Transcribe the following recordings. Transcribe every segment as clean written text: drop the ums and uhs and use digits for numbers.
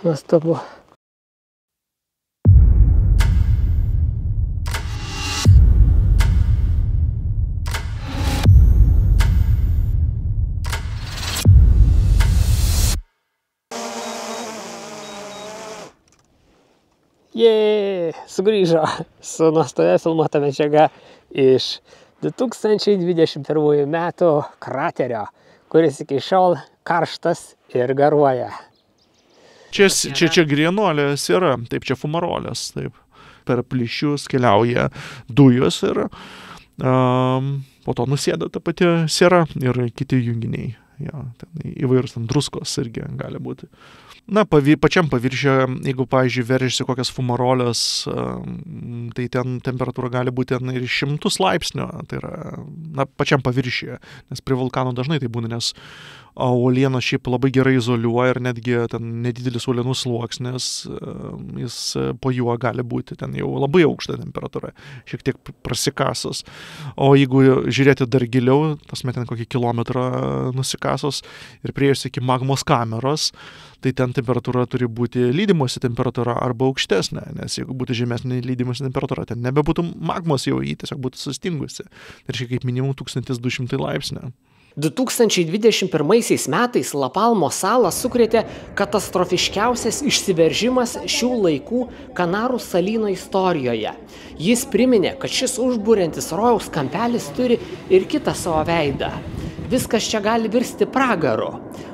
nuostabu. Sugrįžo su nuostabia filmuota medžiaga iš 2021 metų kraterio, kuris iki šiol karštas ir garuoja. Čia grienuolė siera, taip, čia fumarolės, taip. Per plyšius keliauja dujos ir po to nusėda ta pati siera ir kiti junginiai. Ja, įvairūs druskos irgi gali būti. Na, pačiam paviršiuje, jeigu, pavyzdžiui, veržiasi kokias fumarolės, tai ten temperatūra gali būti ir 100 laipsnių, tai yra, na, pačiam paviršiuje, nes prie vulkano dažnai tai būna, nes uolienos šiaip labai gerai izoliuoja ir netgi ten nedidelis uolienų sluoksnis, jis po juo gali būti ten jau labai aukšta temperatūra, šiek tiek prasikasus. O jeigu žiūrėti dar giliau, tas met ten kokį kilometrą nusikasus ir priėjus iki magmos kameros, tai ten temperatūra turi būti lydimosi temperatūra arba aukštesnė, nes jeigu būtų žemesnė lydimosi temperatūra, ten nebebūtų magmos jau, jį tiesiog būtų sustingusi. Tai reiškia kaip minimum 1200 laipsnių. 2021 metais La Palmos salą sukrėtė katastrofiškiausias išsiveržimas šių laikų Kanarų salyno istorijoje. Jis priminė, kad šis užburiantis rojaus kampelis turi ir kitą savo veidą. Viskas čia gali virsti pragaru.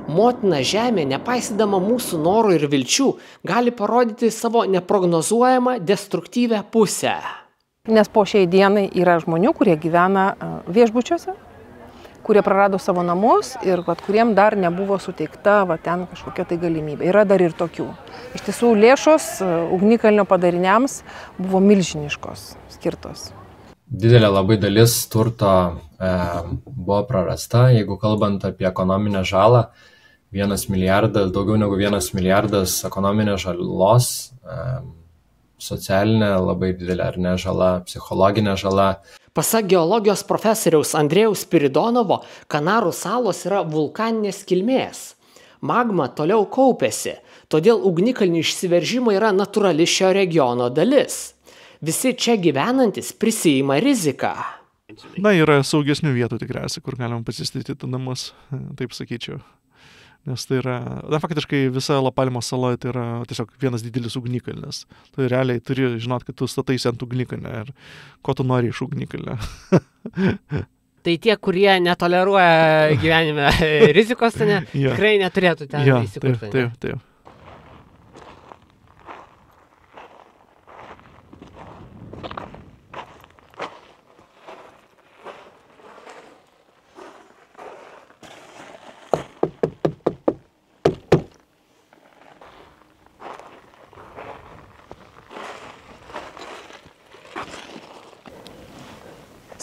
Motina Žemė, nepaisydama mūsų norų ir vilčių, gali parodyti savo neprognozuojamą destruktyvę pusę. Nes po šiai dienai yra žmonių, kurie gyvena viešbučiuose, kurie prarado savo namus ir kuriem dar nebuvo suteikta ten kažkokia tai galimybė. Yra dar ir tokių. Iš tiesų lėšos ugnikalnio padariniams buvo milžiniškos skirtos. Didelė labai dalis turto buvo prarasta. Jeigu kalbant apie ekonominę žalą, 1 milijardas, daugiau negu 1 milijardas ekonominės žalos, socialinė labai didelė ar ne žala, psichologinė žala. Pasak geologijos profesoriaus Andrėjaus Spiridonovo, Kanarų salos yra vulkaninės kilmės. Magma toliau kaupiasi, todėl ugnikalnių išsiveržimai yra natūrali šio regiono dalis. Visi čia gyvenantis prisiima riziką. Na, yra saugesnių vietų tikriausiai, kur galima pasistatyti namus, taip sakyčiau. Nes tai yra, na, faktiškai visa La Palmos sala tai yra tiesiog vienas didelis ugnikalnis. Tai realiai turi žinot, kad tu stataisi ant ugnikalnio ir ko tu nori iš ugnikalnio. Tai tie, kurie netoleruoja gyvenime rizikos, tikrai neturėtų ten įsikurti. Taip.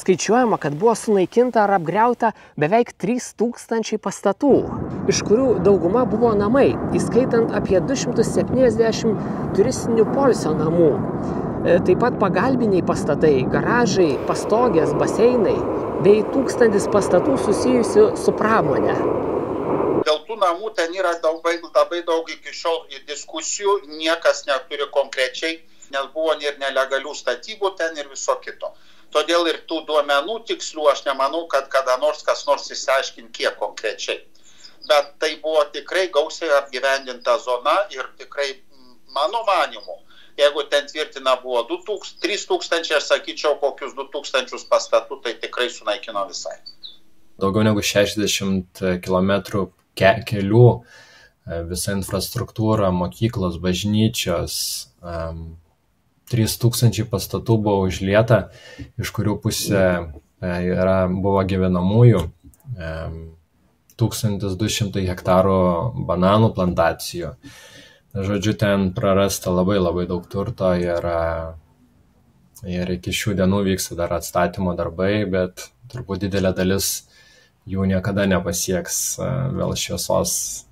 Skaičiuojama, kad buvo sunaikinta ar apgriauta beveik 3000 pastatų, iš kurių dauguma buvo namai, įskaitant apie 270 turistinių poilsio namų. Taip pat pagalbiniai pastatai, garažai, pastogės, baseinai bei 1000 pastatų susijusių su pramonė. Dėl tų namų ten yra labai daug iki šiol diskusijų, niekas neturi konkrečiai, nes buvo ir nelegalių statybų ten ir viso kito. Todėl ir tų duomenų tikslių aš nemanau, kad kada nors kas nors išsiaiškins kiek konkrečiai. Bet tai buvo tikrai gausiai apgyvendinta zona ir tikrai, mano manimu, jeigu ten tvirtina buvo 3000, aš sakyčiau, kokius 2000 pastatų, tai tikrai sunaikino visai. Daugiau negu 60 km kelių, visa infrastruktūra, mokyklos, bažnyčios, 3000 pastatų buvo užlieta, iš kurių pusė buvo gyvenamųjų, 1200 hektarų bananų plantacijų. Žodžiu, ten prarasta labai daug turto ir iki šių dienų vyksta dar atstatymo darbai, bet turbūt didelė dalis jų niekada nepasieks vėl šviesos.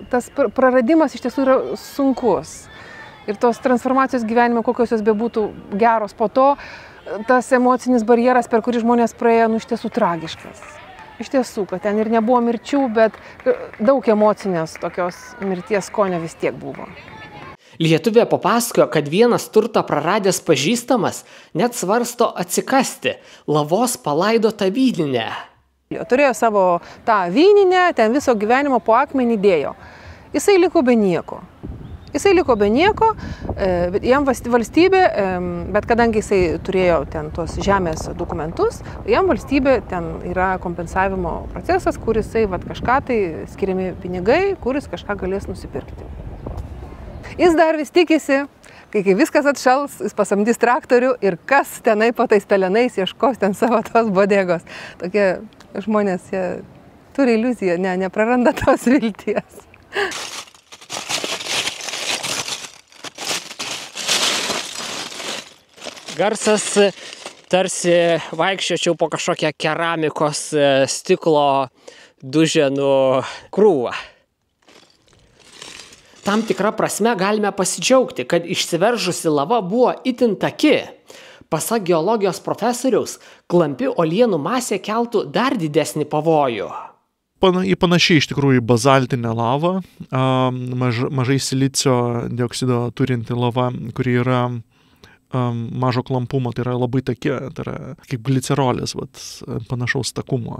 Tas praradimas iš tiesų yra sunkus. Ir tos transformacijos gyvenime, kokios jos bebūtų geros, po to tas emocinis barjeras, per kurį žmonės praėjo, iš tiesų tragiškas. Iš tiesų, kad ten ir nebuvo mirčių, bet daug emocinės tokios mirties skonio vis tiek buvo. Lietuvė papasakojo, kad vienas turtą praradęs pažįstamas net svarsto atsikasti lavos palaidotą vyninę. Turėjo savo tą vyninę, ten viso gyvenimo po akmenį dėjo. Jisai liko be nieko. Jam valstybė, bet kadangi jisai turėjo ten tos žemės dokumentus, jam valstybė ten yra kompensavimo procesas, kur jisai kažką tai skiriami pinigai, kuris kažką galės nusipirkti. Jis dar vis tikisi, kai viskas atšals, jis pasamdys traktorių ir kas tenai po tais pelenais ieškos ten savo tos bodegos. Tokie žmonės turi iliuziją, nepraranda tos vilties. Garsas tarsi vaikščiočiau po kažkokią keramikos stiklo duženų krūvą. Tam tikrą prasme galime pasidžiaugti, kad išsiveržusi lava buvo itin taki. Pasak geologijos profesoriaus, klampi uolienų masė keltų dar didesnį pavojų. Panašiai iš tikrųjų į bazaltinę lavą, mažai silicio dioksido turinti lava, kuri yra mažo klampumo, tai yra labai taki, tai yra kaip glicerolis, panašaus takumo.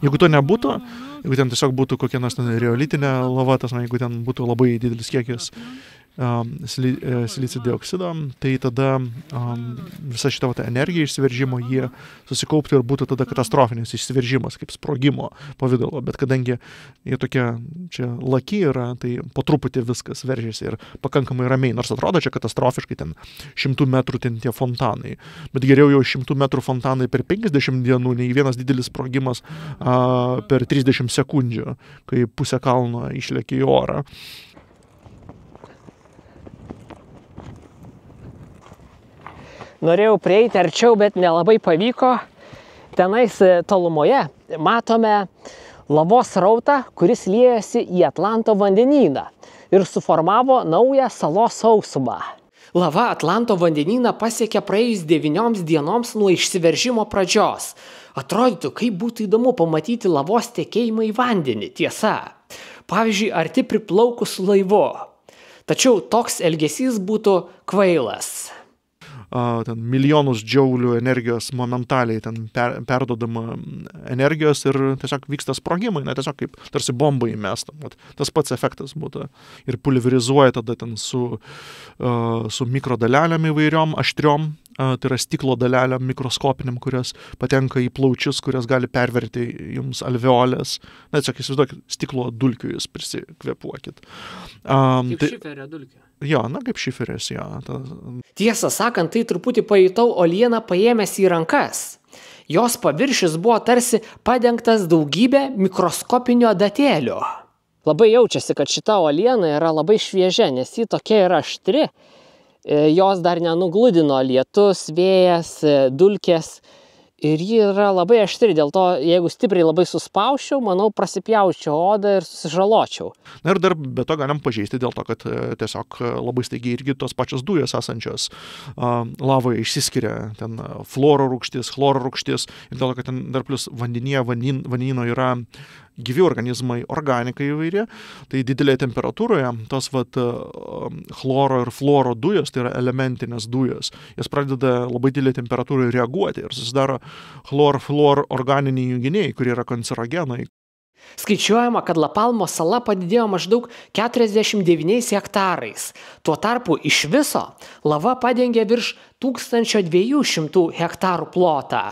Jeigu to nebūtų, jeigu ten tiesiog būtų kokia nors riolitinė lava, jeigu ten būtų labai didelis kiekis silicio dioksido, tai tada visa šita energija išsiveržimo jie susikauptų ir būtų tada katastrofinis išsiveržimas, kaip sprogimo pavidalo. Bet kadangi jie tokie čia laki yra, tai po truputį viskas veržiasi ir pakankamai ramiai. Nors atrodo čia katastrofiškai, ten 100 metrų ten tie fontanai. Bet geriau jau 100 metrų fontanai per 50 dienų, nei vienas didelis sprogimas per 30 sekundžių, kai pusę kalno išlėkia į orą. Norėjau prieiti arčiau, bet nelabai pavyko. Tenais tolumoje matome lavos srautą, kuris liejasi į Atlanto vandenyną ir suformavo naują salos sausumą. Lava Atlanto vandenyną pasiekė praėjus 9 dienoms nuo išsiveržimo pradžios. Atrodytų, kaip būtų įdomu pamatyti lavos tekėjimą į vandenį, tiesa. Pavyzdžiui, arti priplaukus laivu. Tačiau toks elgesys būtų kvailas. Ten milijonus džiaulių energijos momentaliai ten perdodama energijos ir tiesiog vyksta sprogimai, tiesiog kaip tarsi bomba įmesta. Tas pats efektas būtų. Ir pulverizuoja tada ten su mikrodalelėm įvairiom, aštriom, tai yra stiklo dalelėm mikroskopiniam, kurios patenka į plaučius, kurios gali perverti jums alveolės. Tiesiog įsivaizduokit, stiklo dulkių jūs prisikvėpuokit. Kaip šiferio dulkių. Jo, kaip šiferės, jo. Tiesą sakant, tai truputį pajutau uolieną paėmęs į rankas. Jos paviršius buvo tarsi padengtas daugybė mikroskopinio adatėlių. Labai jaučiasi, kad šita uoliena yra labai šviežia, nes ji tokia yra aštri. Jos dar nenugludino lietus, vėjas, dulkės. Ir ji yra labai aštri, dėl to, jeigu stipriai labai suspauščiau, manau, prasipjaučiau odą ir susižaločiau. Ir dar be to galim pažeisti dėl to, kad tiesiog labai staigiai irgi tos pačios dujos esančios lavoje išsiskiria ten fluoro rūgštis, chloro rūgštis ir dėl to, kad ten dar plus vandenyno yra gyvi organizmai, organikai įvairi, tai didelėje temperatūroje tos chloro ir fluoro dujos, tai yra elementinės dujos, jas pradeda labai didelėje temperatūroje reaguoti ir susidaro chlor organiniai junginiai, kurie yra kancerogenai. Skaičiuojama, kad Lapalmo sala padidėjo maždaug 49 hektarais. Tuo tarpu iš viso lava padengė virš 1200 hektarų plotą.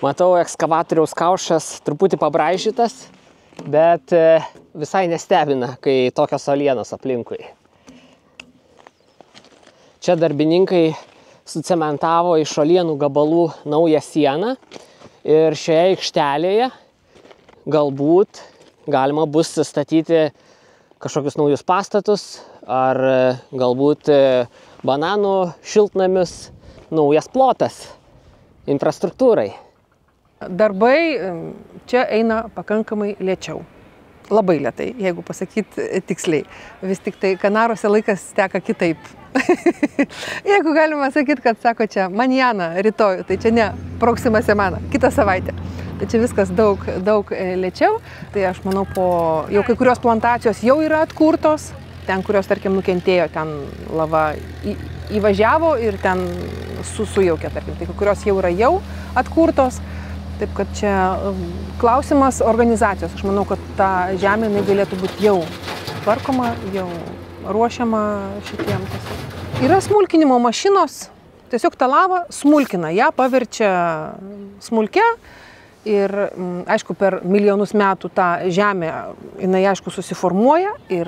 Matau, ekskavatoriaus kaušas truputį pabraižytas, bet visai nestebina, kai tokios uolienos aplinkui. Čia darbininkai sucementavo iš uolienų gabalų naują sieną ir šioje aikštelėje galbūt galima bus statyti kažkokius naujus pastatus ar galbūt bananų šiltnamius, naujas plotas infrastruktūrai. Darbai čia eina pakankamai lėčiau. labai lietai, jeigu pasakyti tiksliai. Vis tik tai Kanaruose laikas teka kitaip. Jeigu galima sakyti, kad sako čia manjana, rytoj, tai čia ne proxima semana, kitą savaitę. Tai čia viskas daug lėčiau. Tai aš manau, jau kai kurios plantacijos jau yra atkurtos, ten, kurios, tarkim, nukentėjo, ten lava įvažiavo ir ten sujaukė, tarkim. Tai kai kurios jau yra atkurtos. Taip, kad čia klausimas organizacijos. Aš manau, kad ta žemė galėtų būti jau tvarkoma, jau ruošiama šitiem. Yra smulkinimo mašinos, tiesiog tą lavą smulkina, ją paverčia smulkia ir, aišku, per milijonus metų ta žemė, jinai, aišku, susiformuoja ir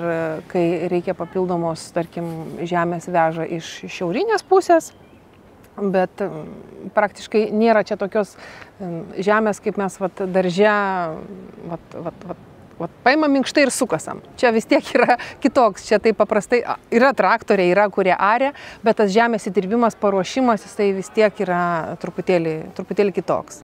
kai reikia papildomos, tarkim, žemės veža iš šiaurinės pusės, bet praktiškai nėra čia tokios žemės, kaip mes darže paimam minkštai ir sukasam. Čia vis tiek yra kitoks, čia tai paprastai yra traktoriai, yra kurie aria, bet tas žemės įdirbimas, paruošimas, jisai vis tiek yra truputėlį kitoks.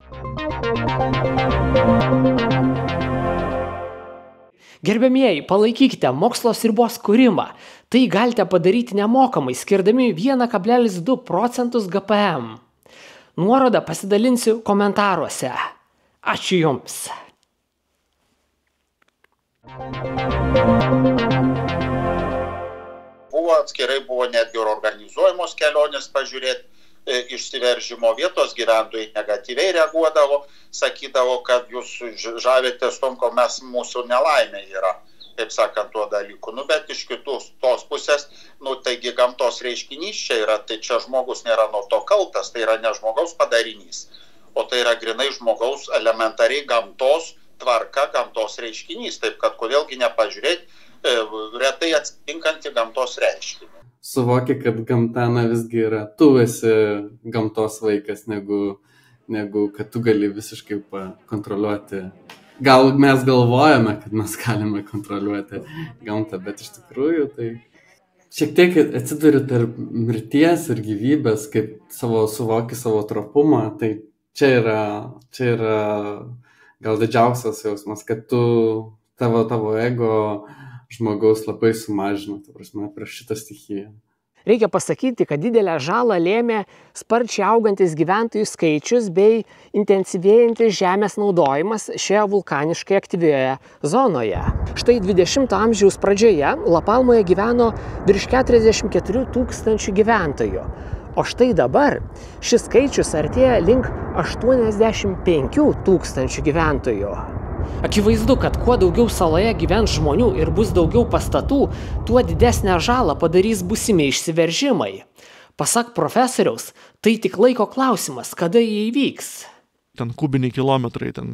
Gerbiamieji, palaikykite mokslo sriubos kūrimą. Tai galite padaryti nemokamai, skirdami 1,2 procentus GPM. Nuorodą pasidalinsiu komentaruose. Ačiū Jums. Buvo netgi ir organizuojamos kelionės pažiūrėti išsiveržimo, vietos gyventojai negatyviai reaguodavo, sakydavo, kad jūs žavėtės tom, ko mūsų nelaimė yra, taip sakant, tuo dalyku. Bet iš kitos tos pusės, taigi gamtos reiškinys čia yra, tai čia žmogus nėra nuo to kaltas, tai yra ne žmogaus padarinys, o tai yra grinai žmogaus elementariai gamtos tvarka, gamtos reiškinys. Taip, kad kodėlgi nepažiūrėti retai atsitinkantį gamtos reiškinį. Suvokia, kad gamta visgi yra, tu esi gamtos vaikas, negu kad tu gali visiškai kontroliuoti. Gal mes galvojame, kad mes galime kontroliuoti gamtą, bet iš tikrųjų tai šiek tiek atsiduri tarp mirties ir gyvybės, kaip suvoki savo trapumą, tai čia yra gal didžiausias jausmas, kad tavo ego žmogaus labai sumažino, prieš šitą stichiją. Reikia pasakyti, kad didelę žalą lėmė sparčiai augantis gyventojų skaičius bei intensyvėjantis žemės naudojimas šioje vulkaniškai aktyvioje zonoje. Štai 20 amžiaus pradžioje Lapalmoje gyveno virš 44 000 gyventojų, o štai dabar šis skaičius artėja link 85 000 gyventojų. Akivaizdu, kad kuo daugiau saloje gyvens žmonių ir bus daugiau pastatų, tuo didesnę žalą padarys būsimi išsiveržimai. Pasak profesoriaus, tai tik laiko klausimas, kada jie įvyks. Ten kubiniai kilometrai, ten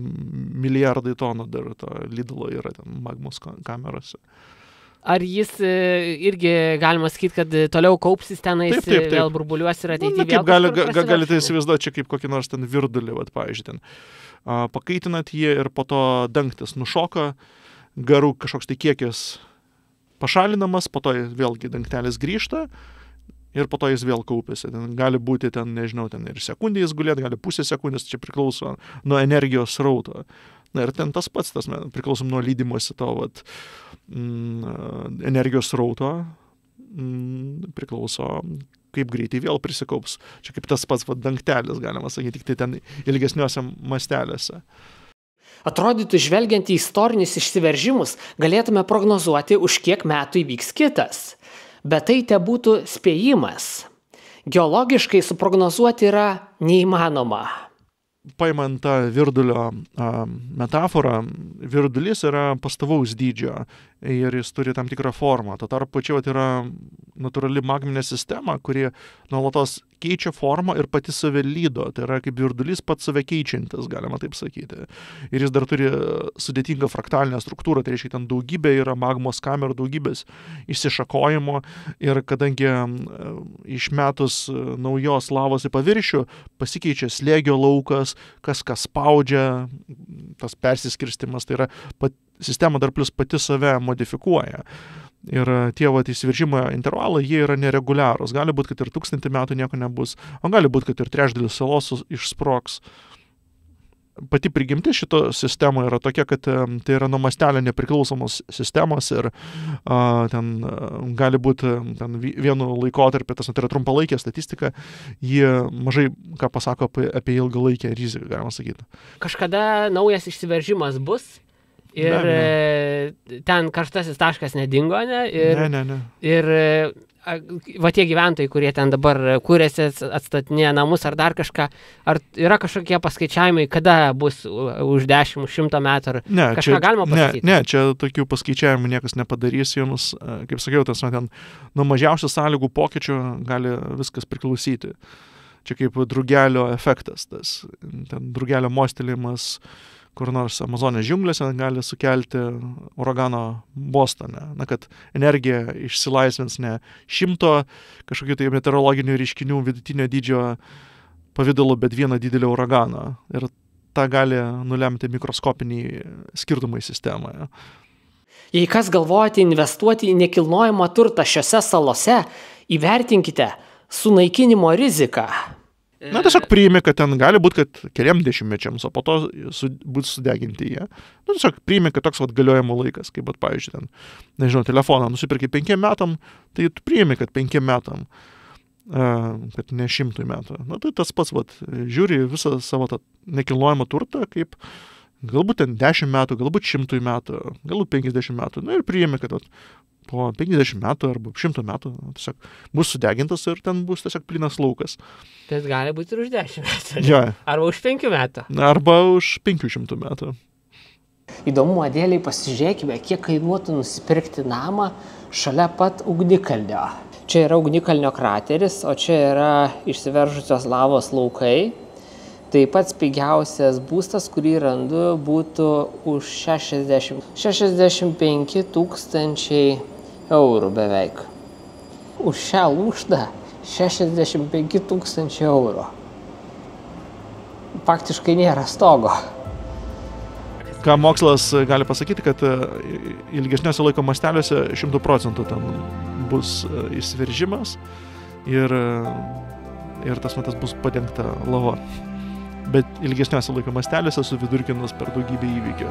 milijardai tonų dar to Lidlo yra ten magmos kamerose. Ar jis irgi, galima sakyti, kad toliau kaupsis tenais, taip. Vėl burbuliuos ir ateityje vėl kažkur prasidės? Galite įsivaizduoti čia kaip kokį nors ten virdulį, pavyzdžiui, ten pakaitinat jį ir po to dangtis nušoka, garų kažkoks tai kiekis pašalinamas, po to vėlgi dangtelis grįžta ir po to jis vėl kaupiasi. Ten gali būti, nežinau, ir sekundė jis gulėt, gali pusę sekundės, čia priklauso nuo energijos srauto. Ir ten tas pats, priklausom nuo lydimosi to energijos srauto, priklauso kaip greitai vėl prisikaups. Čia kaip tas pats dangtelis, galima sakyti, tik tai ten ilgesniuose masteliuose. Atrodytų, žvelgiant į istorinius išsiveržimus, galėtume prognozuoti, už kiek metų įvyks kitas. Bet tai tebūtų spėjimas. Geologiškai suprognozuoti yra neįmanoma. Paimant tą virdulio metaforą, virdulys yra pastovaus dydžio ir jis turi tam tikrą formą. Tuo tarpu čia yra natūrali magminė sistema, kuri nuolatos keičia formą ir pati save lydo. Tai yra kaip virdulys pats save keičiantis, galima taip sakyti. Ir jis dar turi sudėtingą fraktalinę struktūrą, tai reiškia, ten daugybė yra magmos kamerų, daugybės išsišakojimo ir kadangi išmetus naujos lavos į paviršių pasikeičia slėgio laukas, kas spaudžia, tas persiskirstimas, tai yra sistema dar plus pati save modifikuoja. Ir tie įsiveržimo intervalai, jie yra nereguliarūs. Gali būti, kad ir 1000 metų nieko nebus, o gali būti, kad ir trečdalis salos išsprogs. pati prigimtis šito sistemo yra tokia, kad tai yra nuo mastelio nepriklausomos sistemos ir ten gali būti vienu laikotarpiu, tas tai yra trumpalaikė statistika, jie mažai ką pasako apie ilgalaikę riziką, galima sakyti. Kažkada naujas išsiveržimas bus ir ten karštasis taškas nedingo, ne? Ne. Ir va tie gyventojai, kurie ten dabar kūrėsi, atstatinėja namus ar dar kažką, ar yra kažkokie paskaičiavimai, kada bus už 10-100 metų, ar kažką galima pasakyti? Ne, čia tokių paskaičiavimų niekas nepadarys jums. Kaip sakiau, tas ten nuo mažiausių sąlygų pokyčių gali viskas priklausyti. Čia kaip drugelio efektas, tas ten drugelio mostelėjimas kur nors Amazonės džiunglėse gali sukelti uragano Bostone. Na, kad energija išsilaisvins ne 100 kažkokių tai meteorologinių reiškinių vidutinio dydžio pavidalu, bet vieną didelį uraganą. Ir tą gali nulemti mikroskopiniai skirtumai sistemoje. Jei kas galvojate investuoti į nekilnojamą turtą šiose salose, įvertinkite sunaikinimo riziką. Na, tiesiog priimi, kad ten gali būti, kad keliam dešimtmečiams, o po to bus sudeginti jie. Nu, tiesiog priimi, kad toks galiojimo laikas, kaip, pavyzdžiui, ten, nežinau, telefoną nusipirki 5 metam, tai tu priimi, kad 5 metam, kad ne 100 metų. Na, tai tas pats, žiūri visą savo tą nekilnojamą turtą, kaip galbūt ten 10 metų, galbūt 100 metų, galbūt 50 metų. Na, ir priimi, kad po 50 metų arba 100 metų tiesiog bus sudegintas ir ten bus tiesiog plynas laukas. Tai gali būti ir už 10 metų. Ja. Arba už 5 metų. Arba už 500 metų. Įdomumo dėliai pasižiūrėkime, kiek kainuotų nusipirkti namą šalia pat ugnikalnio. Čia yra ugnikalnio krateris, o čia yra išsiveržusios lavos laukai. Tai pats pigiausias būstas, kurį randu, būtų už 65 000 eurų beveik. Už šią lūšną 65 000 eurų. Faktiškai nėra stogo. Ką mokslas gali pasakyti, kad ilgesniuose laiko masteliuose 100% ten bus išsiveržimas ir tas metas bus padengta lava. Bet ilgesniuose laiko masteliuose suvidurkinus per daugybę įvykių.